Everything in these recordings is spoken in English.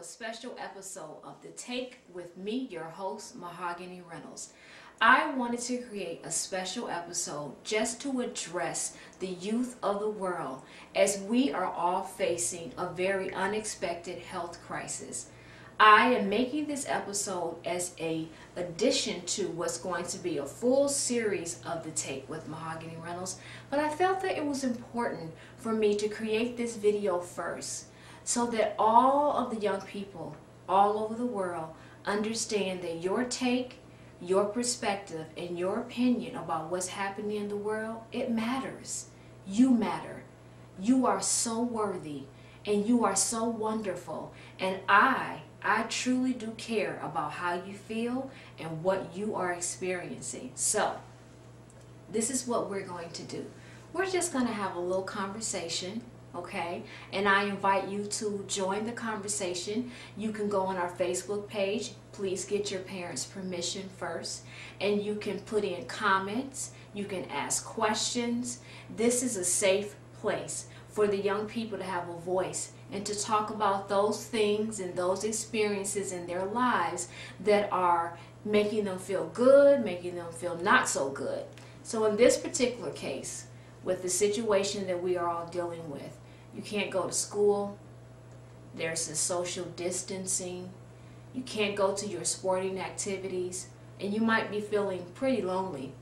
a special episode of The Take with me, your host, Mahogany Reynolds. I wanted to create a special episode just to address the youth of the world as we are all facing a very unexpected health crisis. I am making this episode as an addition to what's going to be a full series of The Take with Mahogany Reynolds, but I felt that it was important for me to create this video first so that all of the young people all over the world understand that your take, your perspective, and your opinion about what's happening in the world, it matters. You matter. You are so worthy and you are so wonderful, and I truly do care about how you feel and what you are experiencing. So, this is what we're going to do. We're just going to have a little conversation, okay? And I invite you to join the conversation. You can go on our Facebook page. Please get your parents' permission first. And you can put in comments. You can ask questions. This is a safe place for the young people to have a voice and to talk about those things and those experiences in their lives that are making them feel good, making them feel not so good. So in this particular case, with the situation that we are all dealing with, you can't go to school, there's the social distancing, you can't go to your sporting activities, and you might be feeling pretty lonely.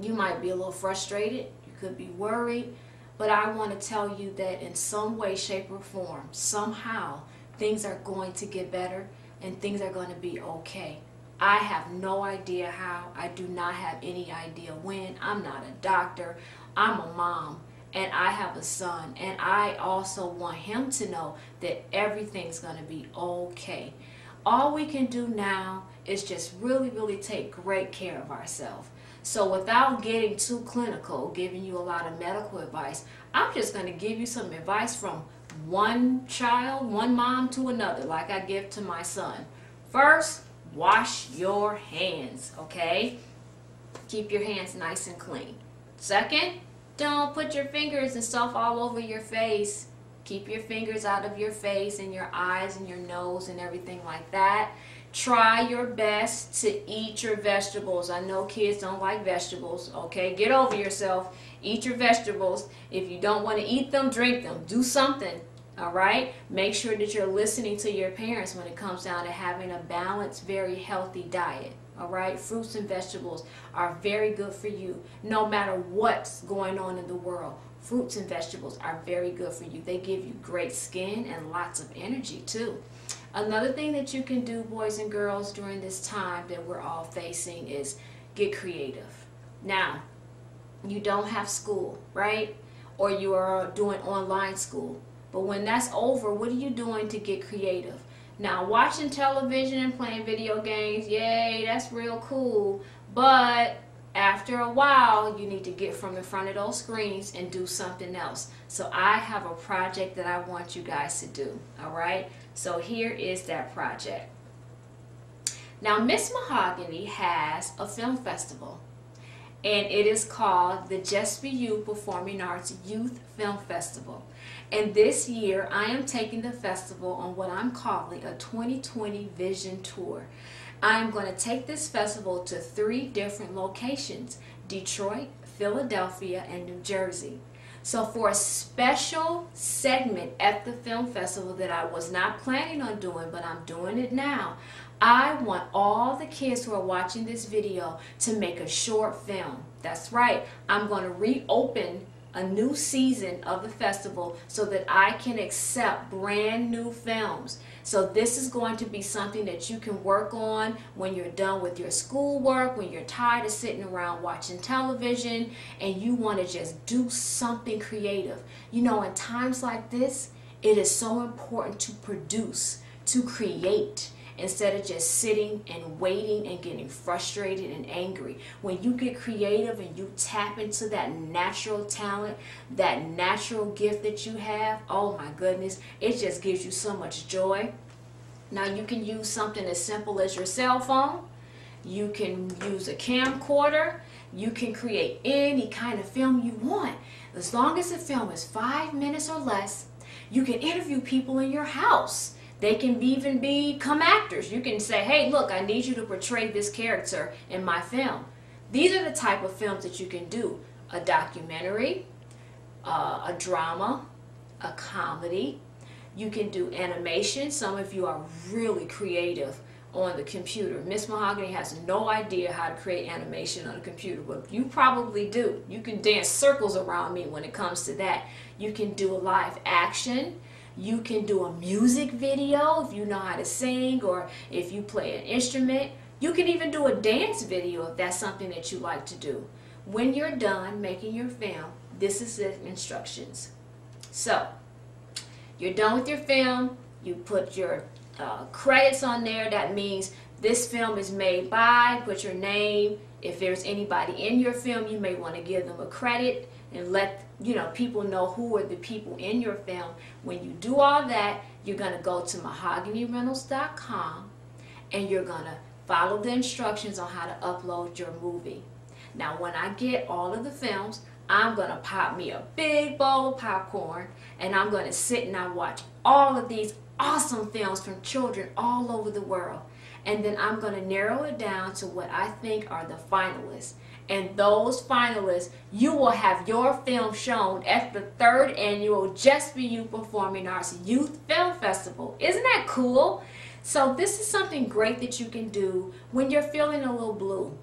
You might be a little frustrated, you could be worried, but I want to tell you that in some way, shape, or form, somehow, things are going to get better and things are going to be okay. I have no idea how. I do not have any idea when. I'm not a doctor. I'm a mom and I have a son, and I also want him to know that everything's going to be okay. All we can do now is just really take great care of ourselves. So without getting too clinical, giving you a lot of medical advice, I'm just going to give you some advice from one child, one mom to another, like I give to my son. First, wash your hands, okay? Keep your hands nice and clean. Second, don't put your fingers and stuff all over your face. Keep your fingers out of your face and your eyes and your nose and everything like that. Try your best to eat your vegetables. I know kids don't like vegetables, okay? Get over yourself. Eat your vegetables. If you don't want to eat them, drink them. Do something, all right? Make sure that you're listening to your parents when it comes down to having a balanced, very healthy diet, all right? Fruits and vegetables are very good for you no matter what's going on in the world. Fruits and vegetables are very good for you. They give you great skin and lots of energy too. Another thing that you can do, boys and girls, during this time that we're all facing is get creative. Now, you don't have school, right? Or you are doing online school. But when that's over, what are you doing to get creative? Now, watching television and playing video games, yay, that's real cool. But after a while, you need to get from in front of those screens and do something else. So I have a project that I want you guys to do, all right? So here is that project. Now, Miss Mahogany has a film festival, and it is called the Just Be You Performing Arts Youth Film Festival. And this year, I am taking the festival on what I'm calling a 2020 Vision Tour. I'm going to take this festival to 3 different locations: Detroit, Philadelphia, and New Jersey. So for a special segment at the film festival that I was not planning on doing, but I'm doing it now, I want all the kids who are watching this video to make a short film. That's right, I'm going to reopen a new season of the festival so that I can accept brand new films. So this is going to be something that you can work on when you're done with your schoolwork, when you're tired of sitting around watching television and you want to just do something creative. You know, in times like this, it is so important to produce, to create, instead of just sitting and waiting and getting frustrated and angry. When you get creative and you tap into that natural talent, that natural gift that you have, oh my goodness, it just gives you so much joy. Now you can use something as simple as your cell phone. You can use a camcorder. You can create any kind of film you want. As long as the film is 5 minutes or less, you can interview people in your house. They can even become actors. You can say, hey, look, I need you to portray this character in my film. These are the type of films that you can do. A documentary, a drama, a comedy. You can do animation. Some of you are really creative on the computer. Miss Mahogany has no idea how to create animation on a computer, but you probably do. You can dance circles around me when it comes to that. You can do a live action. You can do a music video if you know how to sing or if you play an instrument. You can even do a dance video if that's something that you like to do. When you're done making your film, this is the instructions. So, you're done with your film, you put your credits on there. That means this film is made by, put your name. If there's anybody in your film, you may want to give them a credit and let people know who are the people in your film. When you do all that, you're going to go to mahoganyreynolds.com and you're going to follow the instructions on how to upload your movie. Now, when I get all of the films, I'm going to pop me a big bowl of popcorn and I'm going to sit and I watch all of these awesome films from children all over the world. And then I'm going to narrow it down to what I think are the finalists. And those finalists, you will have your film shown at the 3rd annual Just For You Performing Arts Youth Film Festival. Isn't that cool? So this is something great that you can do when you're feeling a little blue,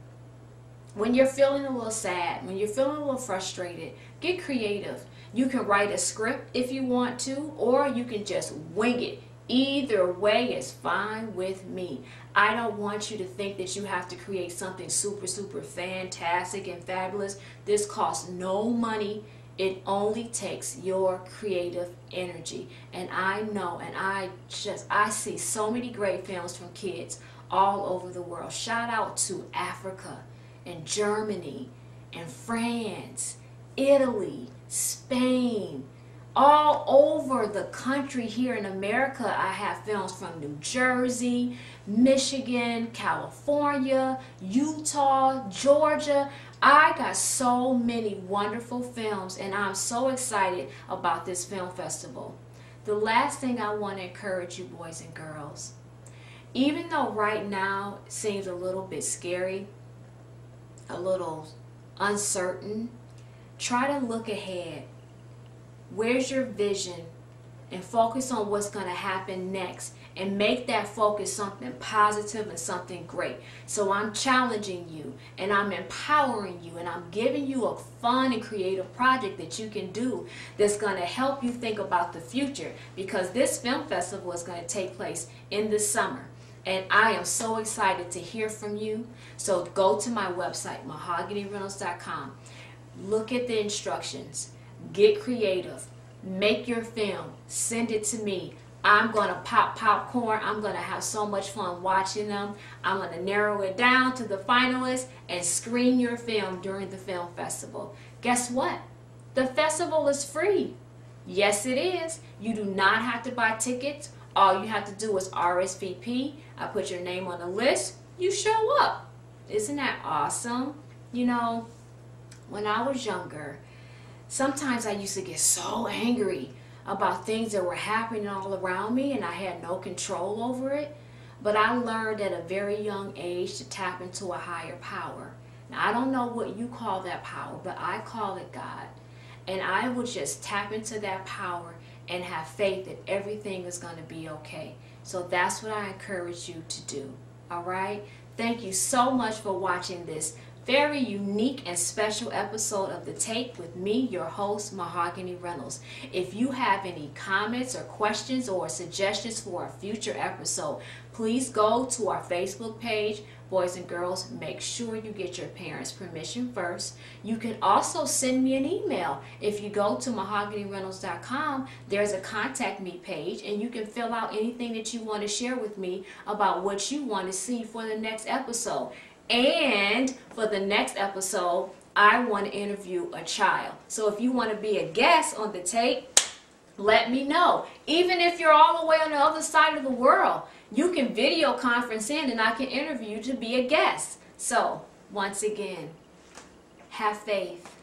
when you're feeling a little sad, when you're feeling a little frustrated. Get creative. You can write a script if you want to, or you can just wing it. Either way is fine with me. I don't want you to think that you have to create something super, super fantastic and fabulous. This costs no money. It only takes your creative energy. And I know, and I see so many great films from kids all over the world. Shout out to Africa and Germany and France, Italy, Spain, all over the country. Here in America, I have films from New Jersey, Michigan, California, Utah, Georgia. I got so many wonderful films and I'm so excited about this film festival. The last thing I want to encourage you boys and girls, even though right now it seems a little bit scary, a little uncertain, try to look ahead. Where's your vision? And focus on what's going to happen next and make that focus something positive and something great. So I'm challenging you and I'm empowering you and I'm giving you a fun and creative project that you can do that's going to help you think about the future, because this film festival is going to take place in the summer. And I am so excited to hear from you. So go to my website, mahoganyreynolds.com. Look at the instructions. Get creative. Make your film. Send it to me. I'm going to pop popcorn. I'm going to have so much fun watching them. I'm going to narrow it down to the finalists and screen your film during the film festival. Guess what? The festival is free. Yes, it is. You do not have to buy tickets. All you have to do is RSVP. I put your name on the list. You show up. Isn't that awesome? You know, when I was younger, sometimes I used to get so angry about things that were happening all around me and I had no control over it. But I learned at a very young age to tap into a higher power. Now, I don't know what you call that power, but I call it God. And I would just tap into that power and have faith that everything is going to be okay. So that's what I encourage you to do. All right? Thank you so much for watching this very unique and special episode of The Take with me, your host, Mahogany Reynolds. If you have any comments or questions or suggestions for a future episode, please go to our Facebook page. Boys and girls, make sure you get your parents' permission first. You can also send me an email. If you go to mahoganyreynolds.com, there's a contact me page and you can fill out anything that you want to share with me about what you want to see for the next episode. And for the next episode, I want to interview a child. So if you want to be a guest on The Take, let me know. Even if you're all the way on the other side of the world, you can video conference in and I can interview you to be a guest. So once again, have faith.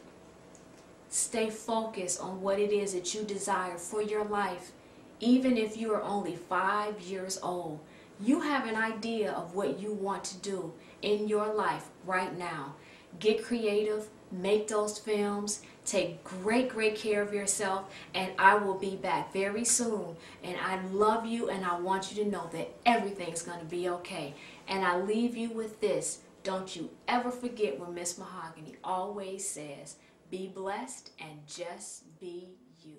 Stay focused on what it is that you desire for your life. Even if you are only 5 years old, you have an idea of what you want to do in your life right now. Get creative, make those films, take great care of yourself, and I will be back very soon. And I love you, and I want you to know that everything's going to be okay. And I leave you with this. Don't you ever forget what Miss Mahogany always says. Be blessed and just be you.